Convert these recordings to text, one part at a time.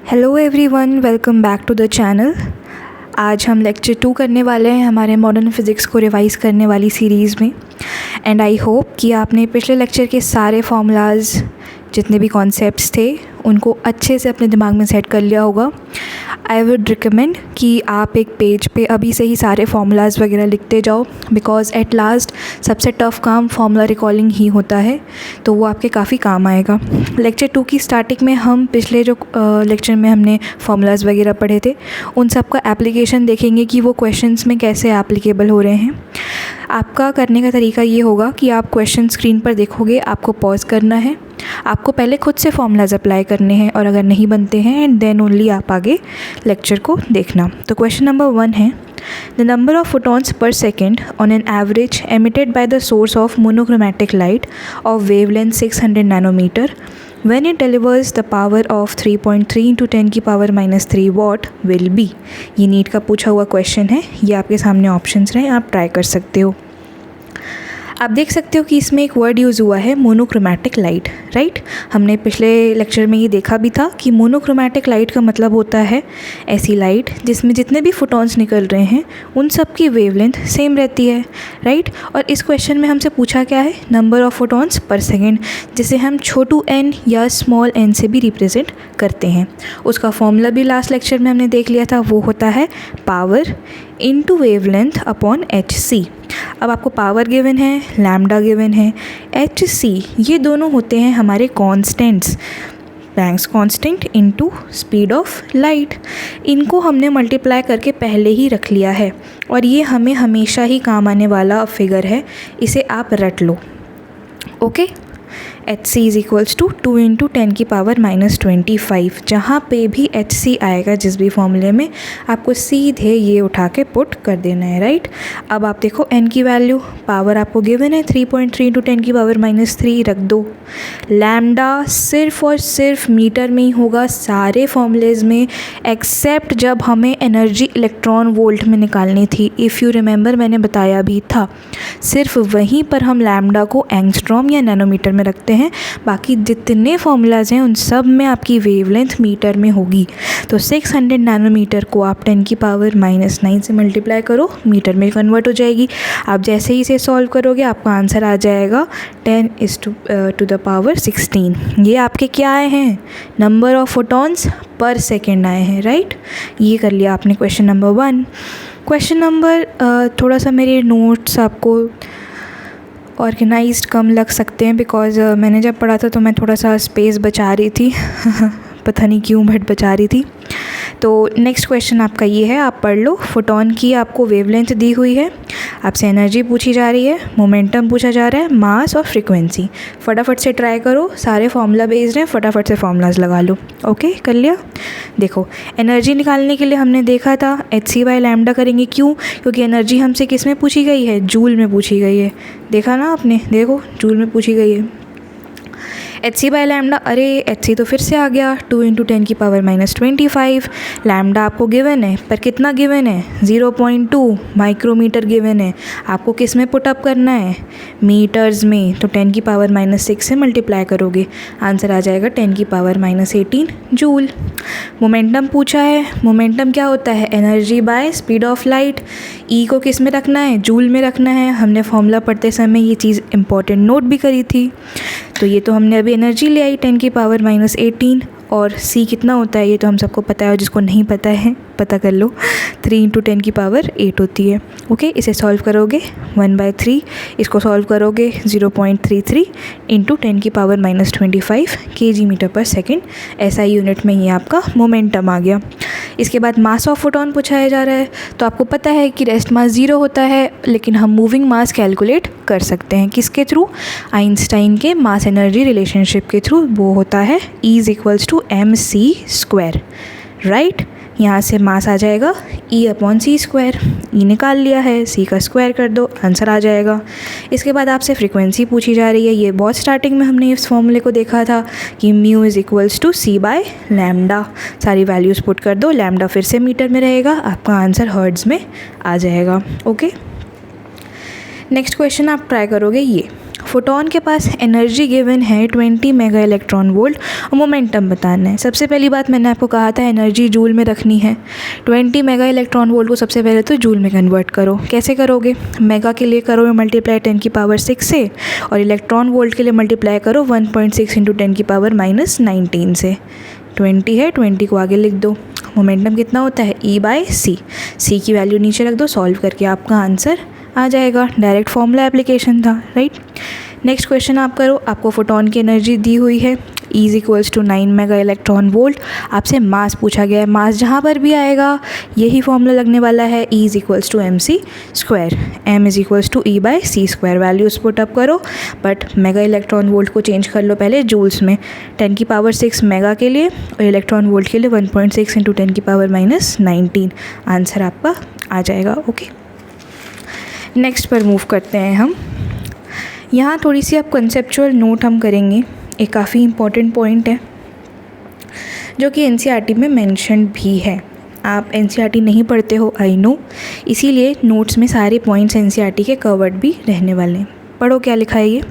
Hello everyone, welcome back to the channel. आज हम lecture 2 करने वाले हैं हमारे मॉडर्न फिज़िक्स को रिवाइज़ करने वाली सीरीज़ में। एंड आई होप कि आपने पिछले लेक्चर के सारे फार्मूलाज जितने भी कॉन्सेप्ट्स थे उनको अच्छे से अपने दिमाग में सेट कर लिया होगा। आई वुड रिकमेंड कि आप एक पेज पे अभी से ही सारे फार्मूलाज वगैरह लिखते जाओ, बिकॉज एट लास्ट सबसे टफ़ काम फार्मूला रिकॉलिंग ही होता है, तो वो आपके काफ़ी काम आएगा। लेक्चर 2 की स्टार्टिंग में हम पिछले जो लेक्चर में हमने फार्मूलाज वगैरह पढ़े थे उन सब का एप्लीकेशन देखेंगे कि वो क्वेश्चंस में कैसे एप्लीकेबल हो रहे हैं। आपका करने का तरीका ये होगा कि आप क्वेश्चन स्क्रीन पर देखोगे, आपको पॉज करना है, आपको पहले खुद से फार्मूलाज अप्लाई करने हैं और अगर नहीं बनते हैं एंड देन ओनली आप आगे लेक्चर को देखना। तो क्वेश्चन नंबर 1 है, the number of photons per second on an average emitted by the source of monochromatic light of wavelength 600 nanometre when it delivers the power of 3.3 into 10 की power -3 what will be। ये NEET का पूछा हुआ question है, ये आपके सामने options रहे, आप ट्राई कर सकते हो। आप देख सकते हो कि इसमें एक वर्ड यूज़ हुआ है मोनोक्रोमैटिक लाइट, राइट। हमने पिछले लेक्चर में ये देखा भी था कि मोनोक्रोमैटिक लाइट का मतलब होता है ऐसी लाइट जिसमें जितने भी फोटॉन्स निकल रहे हैं उन सब की वेवलेंथ सेम रहती है, राइट। और इस क्वेश्चन में हमसे पूछा क्या है, number of photons per second, जिसे हम छोटू n या स्मॉल n से भी रिप्रेजेंट करते हैं। उसका फॉर्मूला भी लास्ट लेक्चर में हमने देख लिया था, वो होता है power into wavelength upon hc। अब आपको पावर गिवन है, लैम्डा गिवन है, hc, ये दोनों होते हैं हमारे constants, Planck's constant into speed of light. इनको हमने मल्टीप्लाई करके पहले ही रख लिया है और ये हमें हमेशा ही काम आने वाला फिगर है, इसे आप रट लो, okay. hc is equals to 2 into 10 की पावर -25। जहाँ पे भी hc आएगा जिस भी फॉर्मूले में, आपको सीधे ये उठा के पुट कर देना है, राइट। अब आप देखो n की वैल्यू, पावर आपको गिवन है 3.3 इंटू 10 की पावर -3, रख दो। लैम्डा सिर्फ और सिर्फ मीटर में ही होगा सारे फॉर्मूलेज में, एक्सेप्ट जब हमें एनर्जी इलेक्ट्रॉन वोल्ट में निकालनी थी। इफ़ यू रिमेंबर, मैंने बताया भी था, सिर्फ वहीं पर हम लैम्डा को एंगस्ट्रॉम या नैनोमीटर में रखते हैं, बाकी जितने फॉर्मूलाज हैं उन सब में आपकी वेवलेंथ मीटर में होगी। तो 600 नैनोमीटर को आप 10 की पावर -9 से मल्टीप्लाई करो, मीटर में कन्वर्ट हो जाएगी। आप जैसे ही इसे सॉल्व करोगे आपका आंसर आ जाएगा 10 इज़ टू द पावर 16। ये आपके क्या आए हैं, number of photons per second आए हैं, राइट। ये कर लिया आपने क्वेश्चन नंबर 1। क्वेश्चन नंबर थोड़ा सा मेरे नोट्स आपको ऑर्गेनाइज्ड कम लग सकते हैं, बिकॉज़ मैंने जब पढ़ा था तो मैं थोड़ा सा स्पेस बचा रही थी पता नहीं क्यों, बट बचा रही थी। तो नेक्स्ट क्वेश्चन आपका ये है, आप पढ़ लो। फोटॉन की आपको वेवलेंथ दी हुई है, आपसे एनर्जी पूछी जा रही है, मोमेंटम पूछा जा रहा है, मास और फ्रीक्वेंसी। फटाफट से ट्राई करो, सारे फार्मूला बेस्ड हैं, फटाफट से फार्मूलाज लगा लो। ओके, कर लिया। देखो, एनर्जी निकालने के लिए हमने देखा था hc बाय लैम्डा करेंगे, क्यों? क्योंकि एनर्जी हमसे किस में पूछी गई है, जूल में पूछी गई है। देखा ना आपने, देखो जूल में पूछी गई है। hc बाय लैम्डा, अरे hc तो फिर से आ गया, 2 इंटू 10 की पावर -25। लैम्डा आपको गिवन है, पर कितना गिवन है, 0.2 माइक्रोमीटर गिवन है। आपको किस में पुटअप करना है, मीटर्स में। तो 10 की पावर -6 से मल्टीप्लाई करोगे, आंसर आ जाएगा 10 की पावर -18 जूल। मोमेंटम पूछा है, मोमेंटम क्या होता है, energy by speed of light. E को किस में रखना है, जूल में रखना है। हमने फॉर्मूला पढ़ते समय ये चीज़ इंपॉर्टेंट नोट भी करी थी। तो ये तो हमने अभी एनर्जी ले आई 10 की पावर -18, और सी कितना होता है ये तो हम सबको पता है, और जिसको नहीं पता है पता कर लो, 3 इंटू 10 की पावर 8 होती है। ओके, इसे सॉल्व करोगे 1/3, इसको सॉल्व करोगे 0.33 इंटू 10 की power -25 kg metre per second. ऐसा यूनिट में ही आपका मोमेंटम आ गया। इसके बाद मास ऑफ फोटॉन पूछाया जा रहा है, तो आपको पता है कि रेस्ट मास 0 होता है, लेकिन हम मूविंग मास कैलकुलेट कर सकते हैं किसके थ्रू, आइंस्टाइन के मास एनर्जी रिलेशनशिप के थ्रू। वो होता है E is equals to mc², right. यहाँ से मास आ जाएगा E/c²। E निकाल लिया है, C का स्क्वायर कर दो, आंसर आ जाएगा। इसके बाद आपसे फ्रीक्वेंसी पूछी जा रही है। ये बहुत स्टार्टिंग में हमने इस फॉर्मूले को देखा था कि mu is equals to C by lambda. सारी वैल्यूज़ पुट कर दो, लैम्डा फिर से मीटर में रहेगा, आपका आंसर हर्ट्ज़ में आ जाएगा। ओके, नेक्स्ट क्वेश्चन आप ट्राई करोगे ये, फोटोन के पास एनर्जी गिवन है 20 मेगा इलेक्ट्रॉन वोल्ट और मोमेंटम बताना है। सबसे पहली बात मैंने आपको कहा था एनर्जी जूल में रखनी है। 20 मेगा इलेक्ट्रॉन वोल्ट को सबसे पहले तो जूल में कन्वर्ट करो। कैसे करोगे? मेगा के लिए करो मल्टीप्लाई 10⁻6 से, और इलेक्ट्रॉन वोल्ट के लिए मल्टीप्लाई करो 1.6 × 10⁻19 से। 20 है, 20 को आगे लिख दो। मोमेंटम कितना होता है? E/c। c की वैल्यू नीचे रख दो, सॉल्व करके आपका आंसर आ जाएगा। डायरेक्ट फॉर्मूला एप्लीकेशन था, राइट। नेक्स्ट क्वेश्चन आप करो। आपको फोटोन की एनर्जी दी हुई है E = 9 मेगा इलेक्ट्रॉन वोल्ट। आपसे मास पूछा गया है। मास जहाँ पर भी आएगा यही फॉर्मूला लगने वाला है, E = mc², m = E/c²। Values put up करो, बट मेगा इलेक्ट्रॉन वोल्ट को चेंज कर लो पहले जूल्स में। 10⁻6 मेगा के लिए और इलेक्ट्रॉन वोल्ट के लिए 1.6 × 10⁻19। आंसर आपका आ जाएगा। ओके, नेक्स्ट पर मूव करते हैं हम। यहाँ थोड़ी सी आप कंसेप्चुअल नोट हम करेंगे। एक काफ़ी इम्पॉर्टेंट पॉइंट है जो कि एनसीईआरटी में मेंशन भी है। आप एनसीईआरटी नहीं पढ़ते हो, आई नो, इसीलिए नोट्स में सारे पॉइंट्स एनसीईआरटी के कवर्ड भी रहने वाले हैं। पढ़ो क्या लिखा है ये।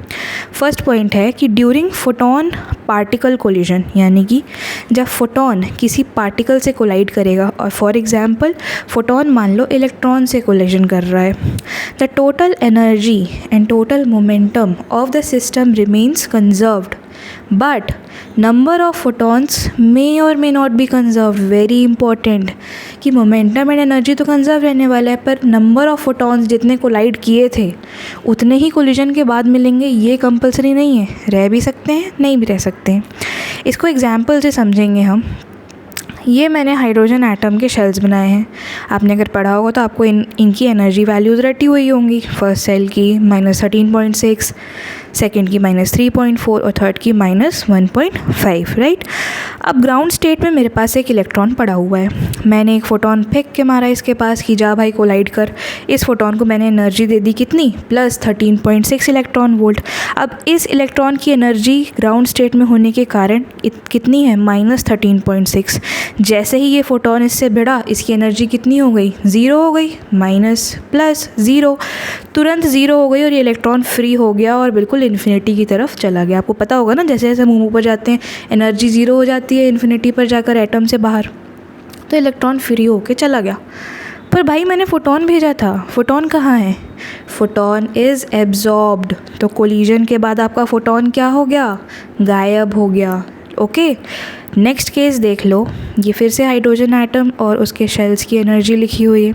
फर्स्ट पॉइंट है कि ड्यूरिंग फोटोन पार्टिकल कोलिजन, यानी कि जब फोटोन किसी पार्टिकल से कोलाइड करेगा, और फॉर एग्जांपल फोटोन मान लो इलेक्ट्रॉन से कोलिजन कर रहा है, the total energy and total momentum of the system remains conserved, but number of photons may और may not be conserve. Very important कि मोमेंटम एंड एनर्जी तो conserve रहने वाला है, पर नंबर ऑफ फोटॉन्स जितने कोलाइड किए थे उतने ही कोलिजन के बाद मिलेंगे, ये कंपलसरी नहीं है। रह भी सकते हैं, नहीं भी रह सकते हैं। इसको एग्जाम्पल से समझेंगे हम। ये मैंने हाइड्रोजन एटम के शेल्स बनाए हैं। आपने अगर पढ़ा होगा तो आपको इनकी एनर्जी वैल्यूज़ रटी हुई होंगी। फर्स्ट सेल की -13.6, सेकंड की -3.4 और थर्ड की -1.5, राइट। अब ग्राउंड स्टेट में मेरे पास एक इलेक्ट्रॉन पड़ा हुआ है। मैंने एक फोटोन फेंक के मारा इसके पास कि जा भाई कोलाइड कर। इस फोटोन को मैंने एनर्जी दे दी कितनी? +13.6 इलेक्ट्रॉन वोल्ट। अब इस इलेक्ट्रॉन की एनर्जी ग्राउंड स्टेट में होने के कारण कितनी है? -13.6। जैसे ही ये फोटोन इससे भिड़ा, इसकी एनर्जी कितनी हो गई? 0 हो गई। माइनस प्लस 0, तुरंत 0 हो गई और ये इलेक्ट्रॉन फ्री हो गया और बिल्कुल इन्फिनिटी की तरफ चला गया। आपको पता होगा ना, जैसे जैसे मुँह पर जाते हैं एनर्जी 0 हो जाती है इन्फिनिटी पर जाकर एटम से बाहर, तो इलेक्ट्रॉन फ्री होके चला गया। पर भाई मैंने फोटोन भेजा था, फोटोन कहाँ है? Photon is absorbed. तो कोलिजन के बाद आपका फोटोन क्या हो गया? गायब हो गया। ओके, नेक्स्ट केस देख लो। ये फिर से हाइड्रोजन एटम और उसके शेल्स की एनर्जी लिखी हुई है।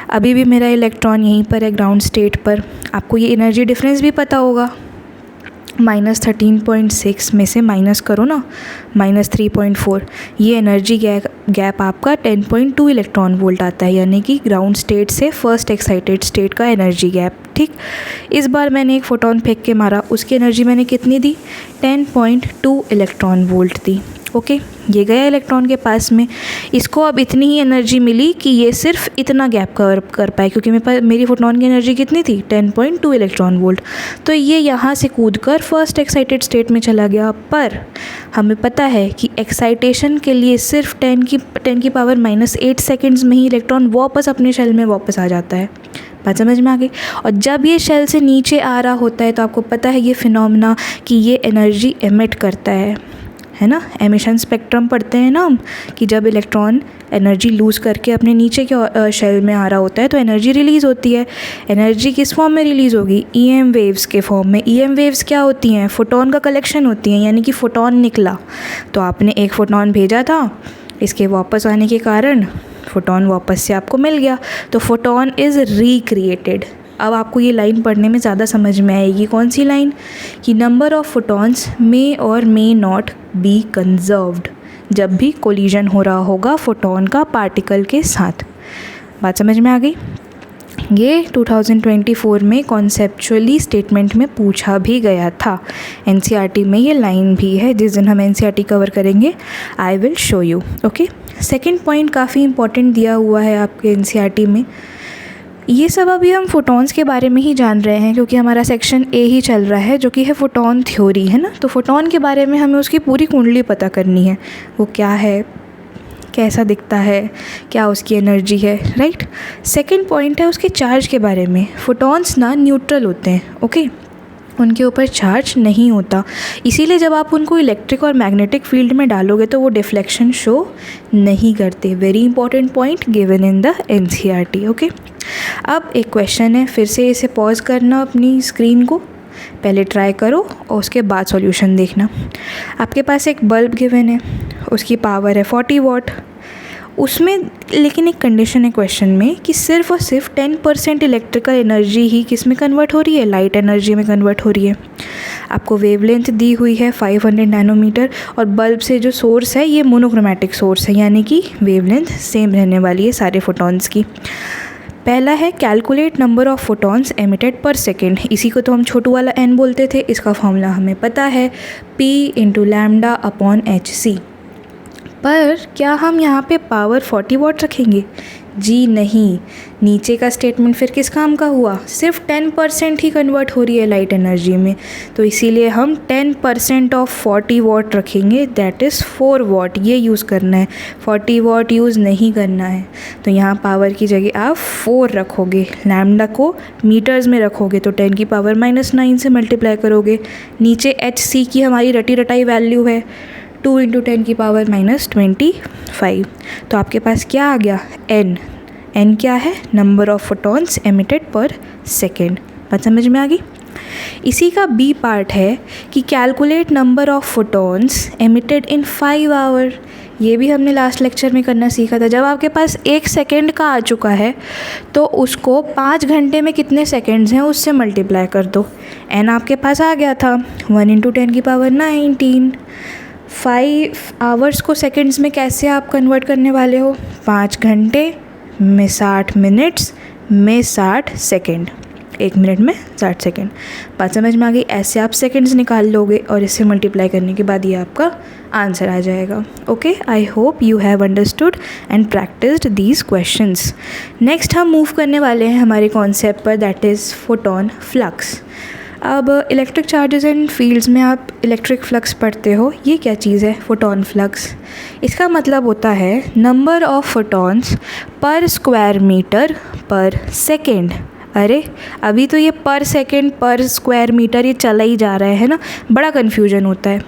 अभी भी मेरा इलेक्ट्रॉन यहीं पर है ग्राउंड स्टेट पर। आपको ये एनर्जी डिफरेंस भी पता होगा। -13.6 में से माइनस करो ना, -3.4, ये एनर्जी गैप आपका 10.2 इलेक्ट्रॉन वोल्ट आता है, यानी कि ग्राउंड स्टेट से फर्स्ट एक्साइटेड स्टेट का एनर्जी गैप। ठीक, इस बार मैंने एक फोटोन फेंक के मारा, उसकी एनर्जी मैंने कितनी दी? 10.2 इलेक्ट्रॉन वोल्ट दी। ओके, ये गया इलेक्ट्रॉन के पास में। इसको अब इतनी ही एनर्जी मिली कि ये सिर्फ इतना गैप कवर कर पाए, क्योंकि मेरी फोटोन की एनर्जी कितनी थी? 10.2 इलेक्ट्रॉन वोल्ट। तो ये यहाँ से कूदकर फर्स्ट एक्साइटेड स्टेट में चला गया। पर हमें पता है कि एक्साइटेशन के लिए सिर्फ 10⁻⁻8 सेकेंड्स में ही इलेक्ट्रॉन वापस अपने शेल में वापस आ जाता है। बात समझ में आ गई? और जब ये शेल से नीचे आ रहा होता है तो आपको पता है ये फिनोमेना कि ये एनर्जी एमिट करता है ना। एमिशन स्पेक्ट्रम पढ़ते हैं ना हम, कि जब इलेक्ट्रॉन एनर्जी लूज़ करके अपने नीचे के शेल में आ रहा होता है तो एनर्जी रिलीज़ होती है। एनर्जी किस फॉर्म में रिलीज़ होगी? EM वेव्स के फॉर्म में। EM वेव्स क्या होती हैं? फोटोन का कलेक्शन होती हैं, यानी कि फ़ोटोन निकला। तो आपने एक फ़ोटोन भेजा था, इसके वापस आने के कारण फ़ोटोन वापस से आपको मिल गया। तो फोटोन इज़ रिक्रिएटेड। अब आपको ये लाइन पढ़ने में ज़्यादा समझ में आएगी। कौन सी लाइन? कि नंबर ऑफ़ फोटॉन्स मे और मे नॉट बी कंजर्व्ड, जब भी कोलिजन हो रहा होगा फोटोन का पार्टिकल के साथ। बात समझ में आ गई? ये 2024 में कॉन्सेप्चुअली स्टेटमेंट में पूछा भी गया था। एनसीईआरटी में ये लाइन भी है। जिस दिन हम एनसीईआरटी कवर करेंगे I will show you. Okay, second point काफ़ी इंपॉर्टेंट दिया हुआ है आपके एनसीईआरटी में। ये सब अभी हम फोटॉन्स के बारे में ही जान रहे हैं, क्योंकि हमारा सेक्शन ए ही चल रहा है जो कि है फोटोन थ्योरी, है ना। तो फोटोन के बारे में हमें उसकी पूरी कुंडली पता करनी है। वो क्या है, कैसा दिखता है, क्या उसकी एनर्जी है, राइट। सेकंड पॉइंट है उसके चार्ज के बारे में। फोटॉन्स ना न्यूट्रल होते हैं। ओके, उनके ऊपर चार्ज नहीं होता, इसीलिए जब आप उनको इलेक्ट्रिक और मैग्नेटिक फील्ड में डालोगे तो वो डिफ्लेक्शन शो नहीं करते। Very important point given in the NCERT। Okay, अब एक क्वेश्चन है, फिर से इसे पॉज करना अपनी स्क्रीन को, पहले ट्राई करो और उसके बाद सॉल्यूशन देखना। आपके पास एक बल्ब गिवन है, उसकी पावर है 40 वाट, उसमें लेकिन एक कंडीशन है क्वेश्चन में कि सिर्फ और सिर्फ 10% इलेक्ट्रिकल एनर्जी ही किस में कन्वर्ट हो रही है, लाइट एनर्जी में कन्वर्ट हो रही है। आपको वेवलेंथ दी हुई है 500 नैनोमीटर और बल्ब से जो सोर्स है ये मोनोक्रोमैटिक सोर्स है, यानी कि वेवलेंथ सेम रहने वाली है सारे फोटॉन्स की। पहला है calculate number of photons emitted पर सेकेंड, इसी को तो हम छोटू वाला n बोलते थे, इसका फॉर्मूला हमें पता है P × λ/hc। पर क्या हम यहाँ पे पावर 40 वाट रखेंगे? जी नहीं, नीचे का स्टेटमेंट फिर किस काम का हुआ, सिर्फ 10% ही कन्वर्ट हो रही है लाइट एनर्जी में, तो इसीलिए हम 10% ऑफ 40 वाट रखेंगे, दैट इज़ 4 वाट, ये यूज़ करना है, 40 वाट यूज़ नहीं करना है। तो यहाँ पावर की जगह आप 4 रखोगे, लैम्डा को मीटर्स में रखोगे तो 10 की पावर -9 से मल्टीप्लाई करोगे, नीचे HC की हमारी रटी रटाई वैल्यू है 2 × 10 की पावर -25, तो आपके पास क्या आ गया, n क्या है, नंबर ऑफ फोटॉन्स एमिटेड पर सेकेंड। बात समझ में आ गई। इसी का B पार्ट है कि calculate number of photons emitted in 5 hour, ये भी हमने लास्ट लेक्चर में करना सीखा था। जब आपके पास 1 सेकेंड का आ चुका है तो उसको 5 घंटे में कितने सेकेंड्स हैं उससे मल्टीप्लाई कर दो, n आपके पास आ गया था 1 × 10 की पावर 19। 5 आवर्स को सेकंड्स में कैसे आप कन्वर्ट करने वाले हो, 5 घंटे में 60 मिनट्स में 60 सेकंड, 1 मिनट में 60 सेकंड। बात समझ में आ गई। ऐसे आप सेकंड्स निकाल लोगे और इससे मल्टीप्लाई करने के बाद ये आपका आंसर आ जाएगा। Okay, I hope you have understood and practised these questions. Next हम मूव करने वाले हैं हमारे कॉन्सेप्ट पर, दैट इज़ फोटॉन फ्लक्स। अब इलेक्ट्रिक चार्जेस एंड फील्ड्स में आप इलेक्ट्रिक फ्लक्स पढ़ते हो, ये क्या चीज़ है, फोटॉन फ्लक्स। इसका मतलब होता है number of photons per square metre per second. अरे अभी तो ये पर सेकेंड पर स्क्वायर मीटर ये चला ही जा रहा है ना, बड़ा कन्फ्यूजन होता है।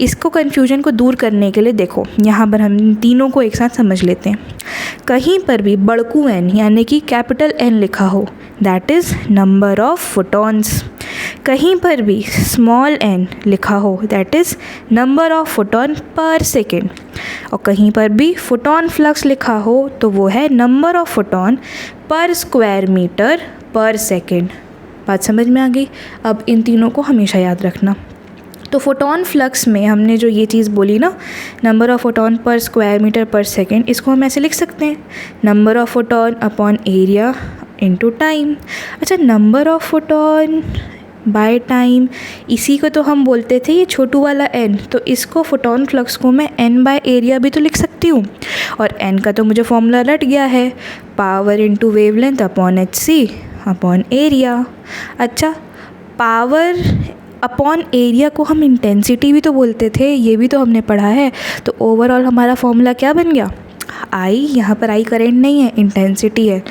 इसको कन्फ्यूजन को दूर करने के लिए देखो यहाँ पर हम तीनों को एक साथ समझ लेते हैं। कहीं पर भी बड़कू n यानी कि कैपिटल N लिखा हो, that is number of photons. कहीं पर भी स्मॉल n लिखा हो, that is number of photon पर सेकेंड। और कहीं पर भी फोटॉन फ्लक्स लिखा हो तो वो है number of photon per square metre per second. बात समझ में आ गई। अब इन तीनों को हमेशा याद रखना। तो फोटॉन फ्लक्स में हमने जो ये चीज़ बोली ना, number of photon per square metre per second, इसको हम ऐसे लिख सकते हैं, number of photon upon area into time. अच्छा, number of photon by time, इसी को तो हम बोलते थे ये छोटू वाला n, तो इसको फोटॉन फ्लक्स को मैं n बाय एरिया भी तो लिख सकती हूँ। और n का तो मुझे फॉर्मूला रट गया है, power into wavelength upon HC upon area. अच्छा, पावर अपॉन एरिया को हम इंटेंसिटी भी तो बोलते थे, ये भी तो हमने पढ़ा है। तो ओवरऑल हमारा फॉर्मूला क्या बन गया, I, यहाँ पर I करंट नहीं है, इंटेंसिटी है,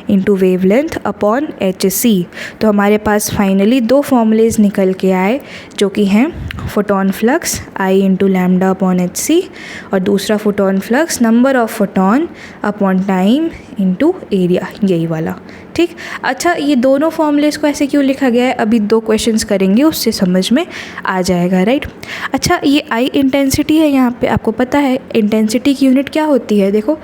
इंटू वेवलेंथ अपॉन HC। तो हमारे पास फाइनली 2 फॉर्मूलेज निकल के आए जो कि हैं photon flux I into lambda upon HC और दूसरा photon flux number of photon upon time into area, यही वाला। ठीक, अच्छा ये दोनों फॉर्मूलेज को ऐसे क्यों लिखा गया है, अभी 2 क्वेश्चंस करेंगे उससे समझ में आ जाएगा, राइट। अच्छा, ये I इंटेंसिटी है, यहाँ पे आपको पता है इंटेंसिटी की यूनिट क्या होती है, देखो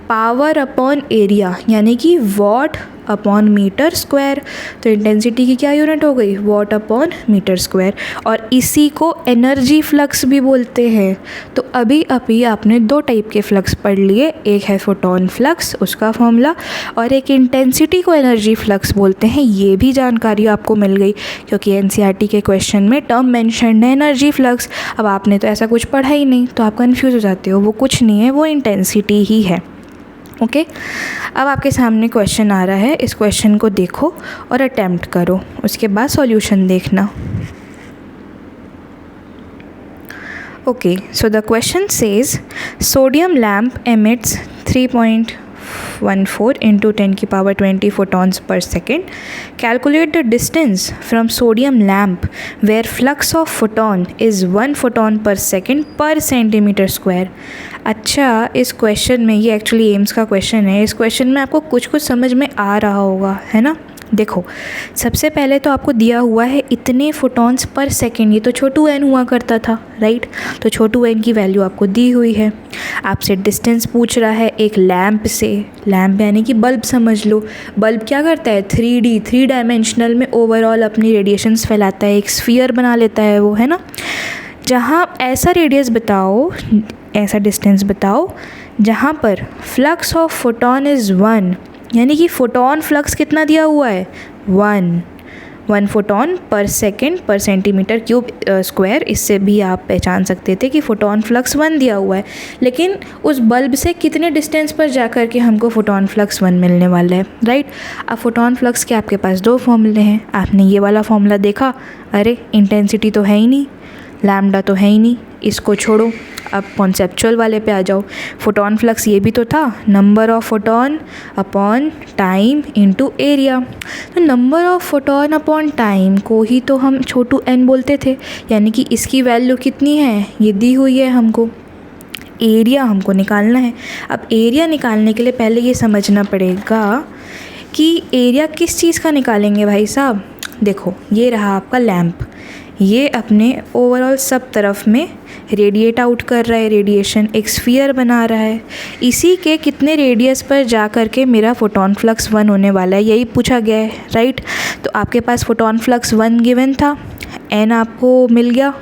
पावर अपॉन एरिया यानी कि वॉट अपॉन मीटर स्क्वायर। तो इंटेंसिटी की क्या यूनिट हो गई, वॉट अपॉन मीटर स्क्वायर। और इसी को एनर्जी फ्लक्स भी बोलते हैं। तो अभी अभी आपने 2 टाइप के फ्लक्स पढ़ लिए, एक है फोटॉन फ्लक्स उसका फॉर्मूला, और एक इंटेंसिटी को एनर्जी फ्लक्स बोलते हैं, ये भी जानकारी आपको मिल गई क्योंकि NCERT के क्वेश्चन में टर्म मेंशन है एनर्जी फ्लक्स। अब आपने तो ऐसा कुछ पढ़ा ही नहीं तो आप कन्फ्यूज़ हो जाते हो, वो कुछ नहीं है, वो इंटेंसिटी ही है। ओके, अब आपके सामने क्वेश्चन आ रहा है, इस क्वेश्चन को देखो और अटेम्प्ट करो, उसके बाद सॉल्यूशन देखना। Okay, so the question says sodium lamp emits 3.5 14 into 10 की power 20 photons per second. Calculate the distance from sodium lamp where flux of photon is 1 photon per second per centimeter square. अच्छा, इस question में, ये actually AIIMS का question है, इस question में आपको कुछ कुछ समझ में आ रहा होगा, है ना। देखो, सबसे पहले तो आपको दिया हुआ है इतने फोटॉन्स पर सेकेंड, ये तो छोटू एन हुआ करता था, राइट। तो छोटू एन की वैल्यू आपको दी हुई है। आपसे डिस्टेंस पूछ रहा है एक लैंप से, लैंप यानी कि बल्ब समझ लो। बल्ब क्या करता है, 3 डायमेंशनल में ओवरऑल अपनी रेडिएशंस फैलाता है, एक स्फीयर बना लेता है वो, है ना। जहाँ ऐसा रेडियस बताओ, ऐसा डिस्टेंस बताओ जहाँ पर फ्लक्स ऑफ फोटॉन इज़ 1, यानी कि फोटॉन फ्लक्स कितना दिया हुआ है, 1 फोटॉन पर सेकेंड पर सेंटीमीटर क्यूब स्क्वायर। इससे भी आप पहचान सकते थे कि फोटॉन फ्लक्स 1 दिया हुआ है, लेकिन उस बल्ब से कितने डिस्टेंस पर जा कर के हमको फोटॉन फ्लक्स 1 मिलने वाला है, राइट। अब फोटॉन फ्लक्स के आपके पास 2 फॉर्मूले हैं। आपने ये वाला फॉर्मूला देखा, अरे इंटेंसिटी तो है ही नहीं, लैम्डा तो है ही नहीं, इसको छोड़ो। अब कॉन्सेप्चुअल वाले पे आ जाओ। फोटॉन फ्लक्स ये भी तो था, number of photon upon time into area. तो number of photon upon time को ही तो हम छोटू एन बोलते थे, यानी कि इसकी वैल्यू कितनी है, ये दी हुई है हमको। एरिया हमको निकालना है। अब एरिया निकालने के लिए पहले ये समझना पड़ेगा कि एरिया किस चीज़ का निकालेंगे भाई साहब। देखो, ये रहा आपका लैंप, ये अपने ओवरऑल सब तरफ में रेडिएट आउट कर रहा है, रेडिएशन एक स्फीयर बना रहा है। इसी के कितने रेडियस पर जा कर के मेरा फोटॉन फ्लक्स 1 होने वाला है, यही पूछा गया है, राइट। तो आपके पास फोटॉन फ्लक्स 1 गिवन था, एन आपको मिल गया,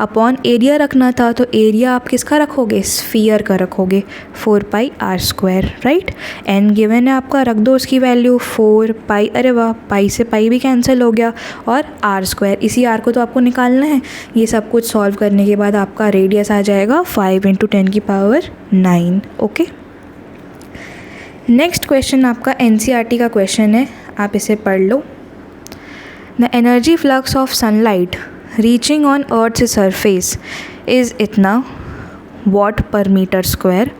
अपॉन एरिया रखना था, तो एरिया आप किसका रखोगे, स्फीयर का रखोगे, 4 pi r square, right. N given है आपका, रख दो उसकी वैल्यू 4 पाई, अरे वाह, पाई से पाई भी कैंसिल हो गया, और आर स्क्वायर, इसी आर को तो आपको निकालना है। ये सब कुछ सॉल्व करने के बाद आपका रेडियस आ जाएगा 5 × 10 की पावर 9। ओके, नेक्स्ट क्वेश्चन आपका एनसीईआरटी का क्वेश्चन है, आप इसे पढ़ लो। The energy flux of sunlight reaching on Earth's surface is इतना watt per meter square.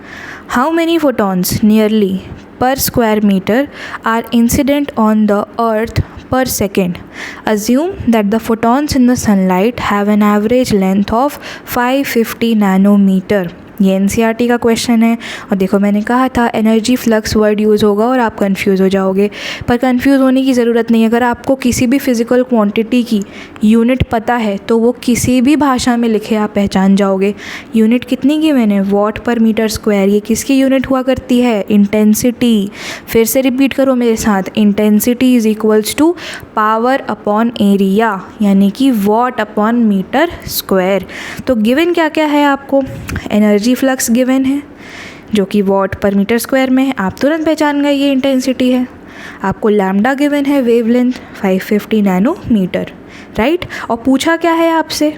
How many photons nearly per square meter are incident on the Earth per second? Assume that the photons in the sunlight have an average length of 550 nanometer. ये NCERT का question है। और देखो, मैंने कहा था energy flux word use होगा और आप कंफ्यूज हो जाओगे, पर कंफ्यूज होने की ज़रूरत नहीं है। अगर आपको किसी भी फिज़िकल क्वांटिटी की यूनिट पता है तो वो किसी भी भाषा में लिखे आप पहचान जाओगे। यूनिट कितनी की मैंने, वॉट पर मीटर स्क्वायर। ये किसकी यूनिट हुआ करती है, इंटेंसिटी। फिर से रिपीट करो मेरे साथ, intensity is equals to power upon area, यानी कि वॉट अपॉन मीटर स्क्वायर। तो गिवन क्या क्या है आपको, एनर्जी फ्लक्स गिवन है जो कि वॉट पर मीटर स्क्वायर में है, आप तुरंत पहचान गए ये इंटेंसिटी है। आपको लैम्डा गिवन है, वेवलेंथ 550 नैनोमीटर, राइट। और पूछा क्या है आपसे,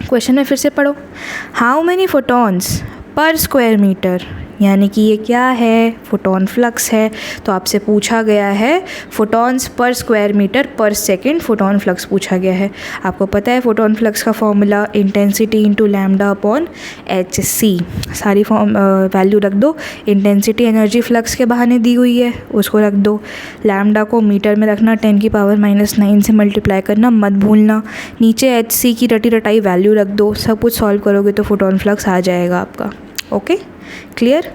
क्वेश्चन में फिर से पढ़ो, how many photons per square metre, यानी कि ये क्या है, फोटॉन फ्लक्स है। तो आपसे पूछा गया है photons per square metre per second, photon flux पूछा गया है। आपको पता है फोटॉन फ्लक्स का formula intensity into lambda upon H C. सारी वैल्यू रख दो, इंटेंसिटी एनर्जी फ्लक्स के बहाने दी हुई है, उसको रख दो। लैम्डा को मीटर में रखना, 10 की पावर -9 से मल्टीप्लाई करना मत भूलना। नीचे एच सी की रटी रटाई वैल्यू रख दो। सब कुछ सॉल्व करोगे तो फोटॉन फ्लक्स आ जाएगा आपका। Okay, clear.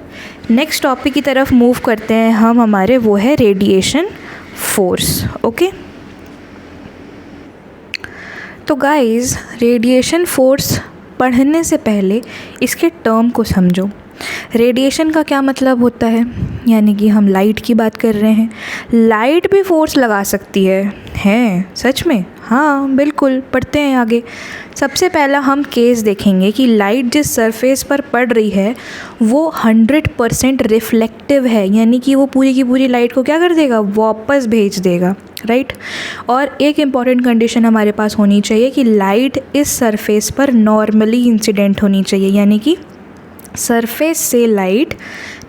नेक्स्ट टॉपिक की तरफ मूव करते हैं हम, हमारे वो है रेडिएशन फोर्स। ओके, तो गाइस, रेडिएशन फोर्स पढ़ने से पहले इसके टर्म को समझो। रेडिएशन का क्या मतलब होता है, यानी कि हम लाइट की बात कर रहे हैं। लाइट भी फोर्स लगा सकती है सच में? हाँ बिल्कुल, पढ़ते हैं आगे। सबसे पहला हम केस देखेंगे कि लाइट जिस सरफेस पर पड़ रही है वो 100% रिफ्लेक्टिव है, यानी कि वो पूरी की पूरी लाइट को क्या कर देगा, वापस भेज देगा, राइट। और एक इम्पॉर्टेंट कंडीशन हमारे पास होनी चाहिए कि लाइट इस सरफेस पर नॉर्मली इंसिडेंट होनी चाहिए, यानी कि सरफेस से लाइट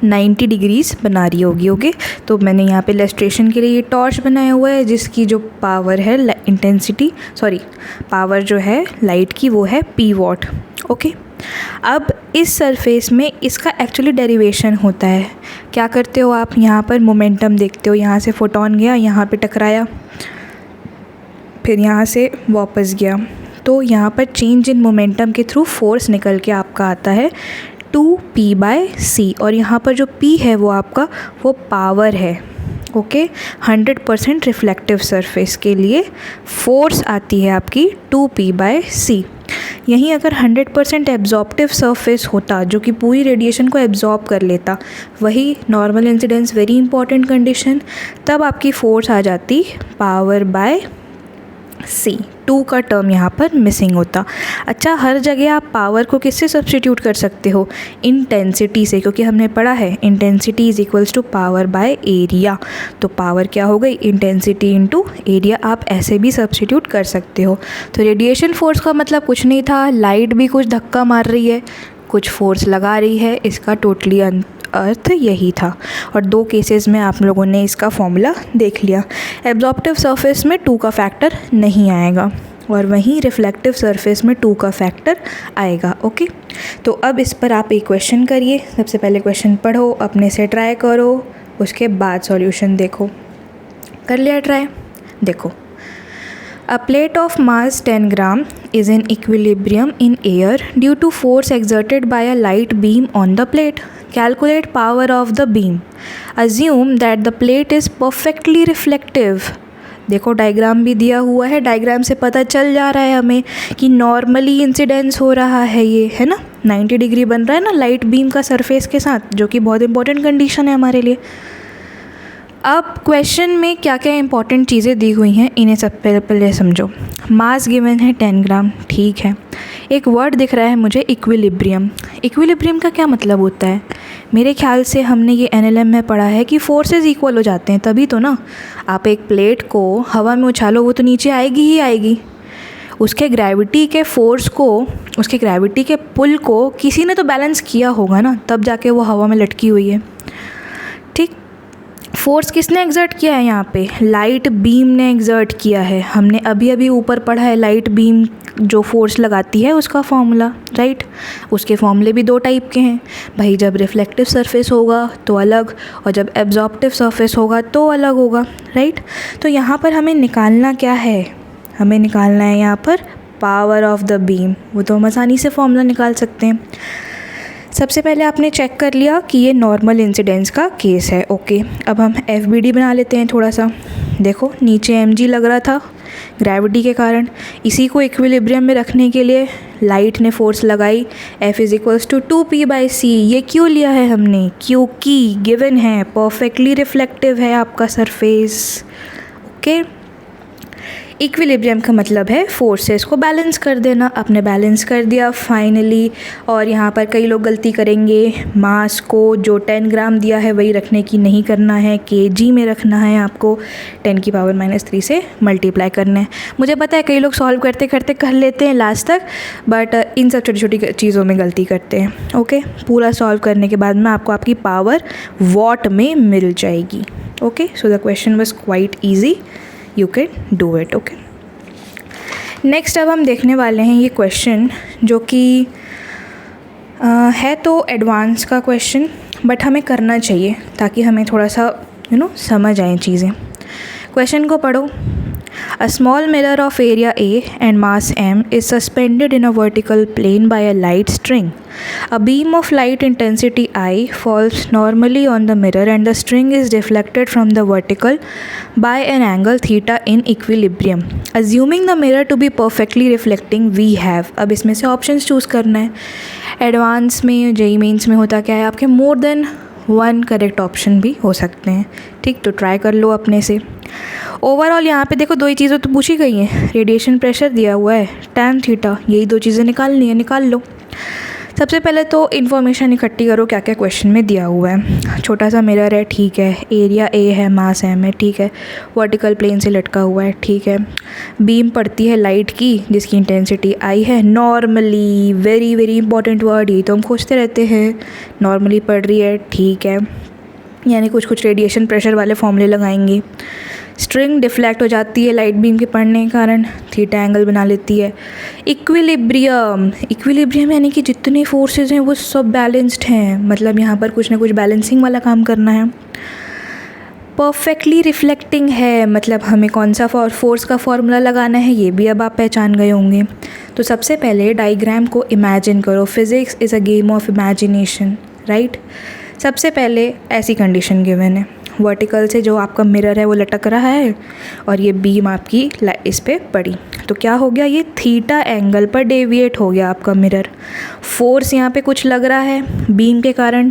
90 डिग्रीज बना रही होगी। ओके, तो मैंने यहाँ पे इलस्ट्रेशन के लिए ये टॉर्च बनाया हुआ है जिसकी जो पावर है पावर जो है लाइट की वो है P वॉट। ओके, अब इस सरफेस में इसका एक्चुअली डेरिवेशन होता है। क्या करते हो आप, यहाँ पर मोमेंटम देखते हो, यहाँ से फोटोन गया, यहाँ पे टकराया, फिर यहाँ से वापस गया, तो यहाँ पर चेंज इन मोमेंटम के थ्रू फोर्स निकल के आपका आता है 2p/c। और यहाँ पर जो p है वो आपका वो पावर है। ओके, 100% रिफ्लेक्टिव सरफेस के लिए फोर्स आती है आपकी 2p/c। यहीं अगर 100% एब्जॉर्प्टिव सरफेस होता जो कि पूरी रेडिएशन को एब्जॉर्ब कर लेता, वही normal incidence very important condition, तब आपकी फोर्स आ जाती power/c। 2 का टर्म यहाँ पर मिसिंग होता। अच्छा, हर जगह आप पावर को किससे सब्सटीट्यूट कर सकते हो, इंटेंसिटी से, क्योंकि हमने पढ़ा है intensity is equals to power by area. तो पावर क्या हो गई, इंटेंसिटी इनटू एरिया, आप ऐसे भी सब्सटीट्यूट कर सकते हो। तो रेडिएशन फोर्स का मतलब कुछ नहीं था, लाइट भी कुछ धक्का मार रही है, कुछ फोर्स लगा रही है, इसका टोटली अर्थ यही था। और 2 केसेस में आप लोगों ने इसका फॉर्मूला देख लिया। एब्जॉर्प्टिव सरफेस में 2 का फैक्टर नहीं आएगा और वहीं रिफ्लेक्टिव सरफेस में 2 का फैक्टर आएगा। ओके, तो अब इस पर आप एक क्वेश्चन करिए। सबसे पहले क्वेश्चन पढ़ो, अपने से ट्राई करो, उसके बाद सॉल्यूशन देखो। कर लिया ट्राई? देखो, A plate of mass 10 gram is in equilibrium in air due to force exerted by a light beam on the plate. Calculate power of the beam. Assume that the plate is perfectly reflective. देखो diagram भी दिया हुआ है, diagram से पता चल जा रहा है हमें कि नॉर्मली इंसिडेंस हो रहा है, ये है ना 90 डिग्री बन रहा है ना लाइट बीम का सरफेस के साथ, जो कि बहुत इंपॉर्टेंट कंडीशन है हमारे लिए। अब क्वेश्चन में क्या क्या इंपॉर्टेंट चीज़ें दी हुई हैं, इन्हें सब पहले समझो। मास गिवन है 10 ग्राम, ठीक है। एक वर्ड दिख रहा है मुझे, इक्विलिब्रियम। इक्विलिब्रियम का क्या मतलब होता है? मेरे ख्याल से हमने ये एनएलएम में पढ़ा है कि फोर्सेस इक्वल हो जाते हैं, तभी तो ना। आप एक प्लेट को हवा में उछालो, वो तो नीचे आएगी ही आएगी। उसके ग्रेविटी के फोर्स को, उसके ग्रेविटी के पुल को किसी ने तो बैलेंस किया होगा ना, तब जाके वो हवा में लटकी हुई है। ठीक, फोर्स किसने एग्जर्ट किया है यहाँ पे? लाइट बीम ने एग्जर्ट किया है। हमने अभी अभी ऊपर पढ़ा है लाइट बीम जो फोर्स लगाती है उसका फॉर्मूला, राइट। उसके फॉर्मूले भी 2 टाइप के हैं भाई, जब रिफ्लेक्टिव सरफेस होगा तो अलग, और जब एब्जॉर्प्टिव सरफेस होगा तो अलग होगा, राइट। तो यहाँ पर हमें निकालना क्या है? हमें निकालना है यहाँ पर पावर ऑफ द बीम। वो तो हम आसानी से फॉर्मूला निकाल सकते हैं। सबसे पहले आपने चेक कर लिया कि ये नॉर्मल इंसिडेंस का केस है। ओके, अब हम FBD बना लेते हैं थोड़ा सा। देखो नीचे mg लग रहा था ग्रेविटी के कारण, इसी को इक्विलिब्रियम में रखने के लिए लाइट ने फोर्स लगाई, F is equals to 2p/c। ये क्यों लिया है हमने? क्योंकि गिवन है परफेक्टली रिफ्लेक्टिव है आपका सरफेस। ओके, इक्विलिब्रियम का मतलब है फोर्सेस को बैलेंस कर देना। आपने बैलेंस कर दिया फाइनली। और यहाँ पर कई लोग गलती करेंगे, मास को जो 10 ग्राम दिया है वही रखने की नहीं करना है, kg में रखना है आपको, 10 की पावर -3 से मल्टीप्लाई करना है। मुझे पता है कई लोग सॉल्व करते करते कर लेते हैं लास्ट तक, बट इन सब छोटी छोटी चीज़ों में गलती करते हैं। ओके, पूरा सॉल्व करने के बाद में आपको आपकी पावर वॉट में मिल जाएगी। Okay, so the question was quite easy, you can do it. Okay, next अब हम देखने वाले हैं ये क्वेश्चन जो कि है तो एडवांस का क्वेश्चन, बट हमें करना चाहिए ताकि हमें थोड़ा सा समझ आए चीज़ें। क्वेश्चन को पढ़ो। A small mirror of area A and mass m is suspended in a vertical plane by a light string. A beam of light intensity I falls normally on the mirror and the string is deflected from the vertical by an angle theta in equilibrium. Assuming the mirror to be perfectly reflecting, we have, अब इसमें से options choose करना है। Advance में, JEE mains में होता क्या है आपके, मोर देन 1 करेक्ट ऑप्शन भी हो सकते हैं। ठीक, तो ट्राई कर लो अपने से। ओवरऑल यहाँ पे देखो 2 ही चीज़ें तो पूछी गई हैं, रेडिएशन प्रेशर दिया हुआ है, tan थीटा, यही 2 चीज़ें निकालनी है, निकाल लो। सबसे पहले तो इन्फॉर्मेशन इकट्ठी करो क्या क्या क्वेश्चन में दिया हुआ है। छोटा सा मिरर है, ठीक है, एरिया A है, मास m है, ठीक है, वर्टिकल प्लेन से लटका हुआ है, ठीक है, बीम पड़ती है लाइट की जिसकी इंटेंसिटी I है, normally, very very important word, ये तो हम खोजते रहते हैं, नॉर्मली पड़ रही है, ठीक है, यानी कुछ रेडिएशन प्रेशर वाले फॉर्मूले लगाएंगे। स्ट्रिंग डिफ्लेक्ट हो जाती है लाइट बीम के पड़ने के कारण, थीटा एंगल बना लेती है। इक्विलिब्रियम यानी कि जितने फोर्सेस हैं वो सब बैलेंस्ड हैं, मतलब यहाँ पर कुछ ना कुछ बैलेंसिंग वाला काम करना है। परफेक्टली रिफ्लेक्टिंग है, मतलब हमें कौन सा फोर्स का फॉर्मूला लगाना है ये भी अब आप पहचान गए होंगे। तो सबसे पहले डायग्राम को इमेजिन करो, physics is a game of imagination, right. सबसे पहले ऐसी कंडीशन गिवन है, वर्टिकल से जो आपका मिरर है वो लटक रहा है और ये बीम आपकी इस पर पड़ी, तो क्या हो गया, ये थीटा एंगल पर डेविएट हो गया आपका मिरर। फोर्स यहाँ पे कुछ लग रहा है बीम के कारण,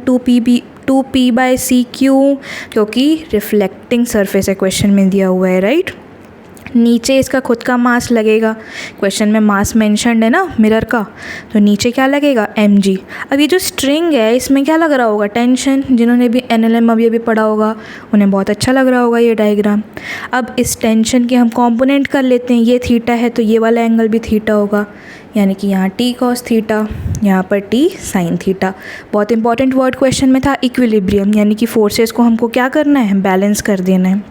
2p/c, क्यों, क्योंकि रिफ्लेक्टिंग सरफेस है, क्वेश्चन में दिया हुआ है, राइट। नीचे इसका खुद का मास लगेगा, क्वेश्चन में मास मेंशन्ड है ना मिरर का, तो नीचे क्या लगेगा, mg। अब ये जो स्ट्रिंग है इसमें क्या लग रहा होगा, टेंशन। जिन्होंने भी NLM अभी पढ़ा होगा उन्हें बहुत अच्छा लग रहा होगा ये डायग्राम। अब इस टेंशन के हम कंपोनेंट कर लेते हैं, ये थीटा है तो ये वाला एंगल भी थीटा होगा, यानी कि यहाँ t cos थीटा, यहाँ पर t sin थीटा। बहुत इंपॉर्टेंट वर्ड क्वेश्चन में था इक्विलिब्रियम, यानी कि फोर्सेस को हमको क्या करना है, बैलेंस कर देना है।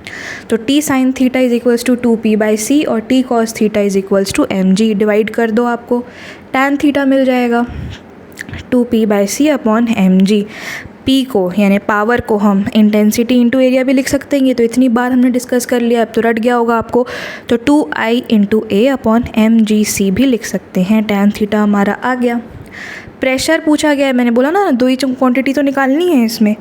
तो t sin theta is equals to 2p/c और t cos theta is equals to mg। Divide कर दो, आपको tan थीटा मिल जाएगा 2p/c अपॉन mg। P को यानी पावर को हम इंटेंसिटी इंटू एरिया भी लिख सकते हैं, ये तो इतनी बार हमने डिस्कस कर लिया, अब तो रट गया होगा आपको। तो 2I into A upon mgc भी लिख सकते हैं। tan थीटा हमारा आ गया। प्रेशर पूछा गया है, मैंने बोला ना दो ही क्वांटिटी तो निकालनी है इसमें।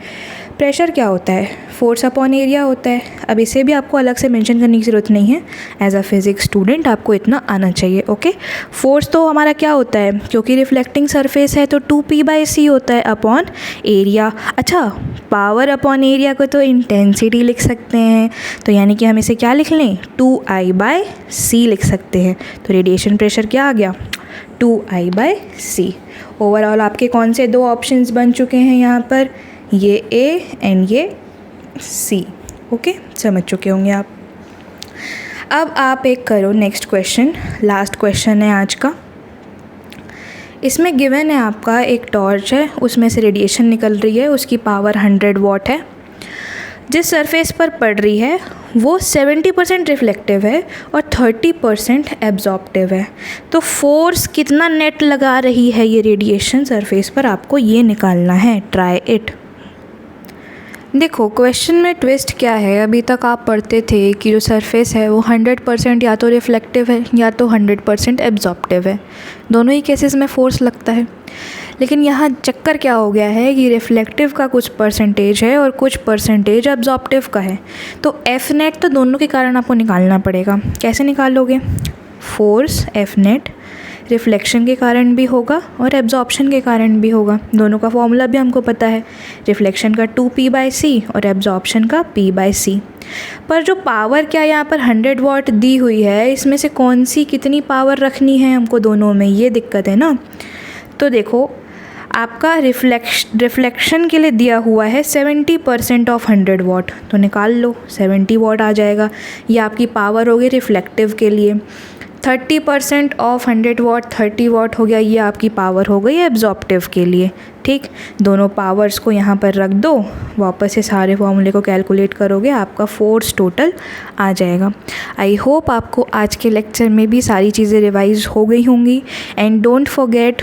प्रेशर क्या होता है, फोर्स अपॉन एरिया होता है। अब इसे भी आपको अलग से मेंशन करने की ज़रूरत नहीं है, एज अ फिजिक्स स्टूडेंट आपको इतना आना चाहिए, ओके। फोर्स तो हमारा क्या होता है, क्योंकि रिफ्लेक्टिंग सरफेस है तो 2p/c होता है अपॉन एरिया। अच्छा, पावर अपॉन एरिया को तो इंटेंसिटी लिख सकते हैं, तो यानी कि हम इसे क्या लिख लें, 2I/c लिख सकते हैं। तो रेडिएशन प्रेशर क्या आ गया, 2I/c। ओवरऑल आपके कौन से दो ऑप्शंस बन चुके हैं यहाँ पर, ये A एंड ये C, ओके, समझ चुके होंगे आप। अब आप एक करो नेक्स्ट क्वेश्चन, लास्ट क्वेश्चन है आज का। इसमें गिवन है आपका एक टॉर्च है, उसमें से रेडिएशन निकल रही है, उसकी पावर 100 वाट है। जिस सरफेस पर पड़ रही है वो 70% रिफ्लेक्टिव है और 30% एब्जॉर्प्टिव है। तो फोर्स कितना नेट लगा रही है ये रेडिएशन सरफेस पर, आपको ये निकालना है। Try it. देखो क्वेश्चन में ट्विस्ट क्या है, अभी तक आप पढ़ते थे कि जो सरफेस है वो 100% या तो रिफ्लेक्टिव है या तो 100% एब्जॉर्प्टिव है, दोनों ही केसेस में फोर्स लगता है। लेकिन यहाँ चक्कर क्या हो गया है कि रिफ्लेक्टिव का कुछ परसेंटेज है और कुछ परसेंटेज एब्जॉर्प्टिव का है। तो एफ नेट तो दोनों के कारण आपको निकालना पड़ेगा। कैसे निकालोगे, फोर्स एफ नेट रिफ्लेक्शन के कारण भी होगा और एब्जॉर्प्शन के कारण भी होगा। दोनों का फॉर्मूला भी हमको पता है, रिफ्लेक्शन का 2p/c और एब्जॉर्प्शन का p/c। पर जो पावर क्या यहाँ पर 100 वाट दी हुई है, इसमें से कौन सी कितनी पावर रखनी है हमको दोनों में, ये दिक्कत है ना। तो देखो आपका रिफ्लेक्शन के लिए दिया हुआ है 70% ऑफ 100 वाट, तो निकाल लो 70 वाट आ जाएगा। ये आपकी पावर होगी रिफ्लेक्टिव के लिए। 30% ऑफ 100 वाट 30 वाट हो गया, ये आपकी पावर हो गई एब्जॉर्प्टिव के लिए। ठीक, दोनों पावर्स को यहाँ पर रख दो, वापस से सारे फॉर्मूले को कैलकुलेट करोगे, आपका फोर्स टोटल आ जाएगा। आई होप आपको आज के लेक्चर में भी सारी चीज़ें रिवाइज हो गई होंगी। एंड डोंट फॉरगेट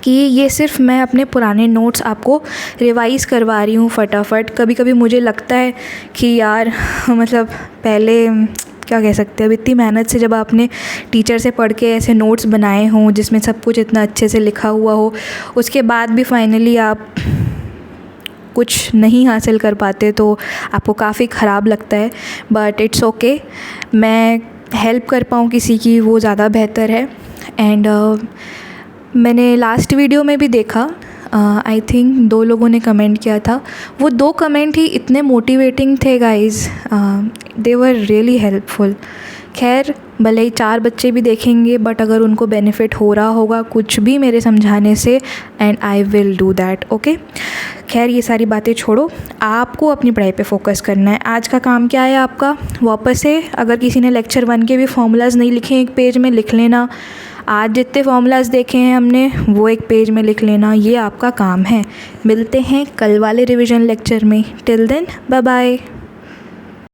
कि ये सिर्फ मैं अपने पुराने नोट्स आपको रिवाइज़ करवा रही हूँ फटाफट। कभी कभी मुझे लगता है कि यार मतलब पहले क्या कह सकते हैं, अब इतनी मेहनत से जब आपने टीचर से पढ़ के ऐसे नोट्स बनाए हों जिसमें सब कुछ इतना अच्छे से लिखा हुआ हो, उसके बाद भी फाइनली आप कुछ नहीं हासिल कर पाते तो आपको काफ़ी ख़राब लगता है। बट इट्स ओके, मैं हेल्प कर पाऊँ किसी की वो ज़्यादा बेहतर है। एंड मैंने लास्ट वीडियो में भी देखा, आई थिंक 2 लोगों ने कमेंट किया था, वो 2 कमेंट ही इतने मोटिवेटिंग थे guys, they were really helpful. खैर भले ही 4 बच्चे भी देखेंगे, बट अगर उनको बेनिफिट हो रहा होगा कुछ भी मेरे समझाने से, and I will do that, okay. खैर ये सारी बातें छोड़ो, आपको अपनी पढ़ाई पे फोकस करना है। आज का काम क्या है आपका, वापस से अगर किसी ने लेक्चर 1 के भी फॉर्मूलाज़ नहीं लिखे एक पेज में लिख लेना। आज जितने फॉर्मूलाज़ देखे हैं हमने वो एक पेज में लिख लेना, ये आपका काम है। मिलते हैं कल वाले रिवीजन लेक्चर में। Till then bye bye.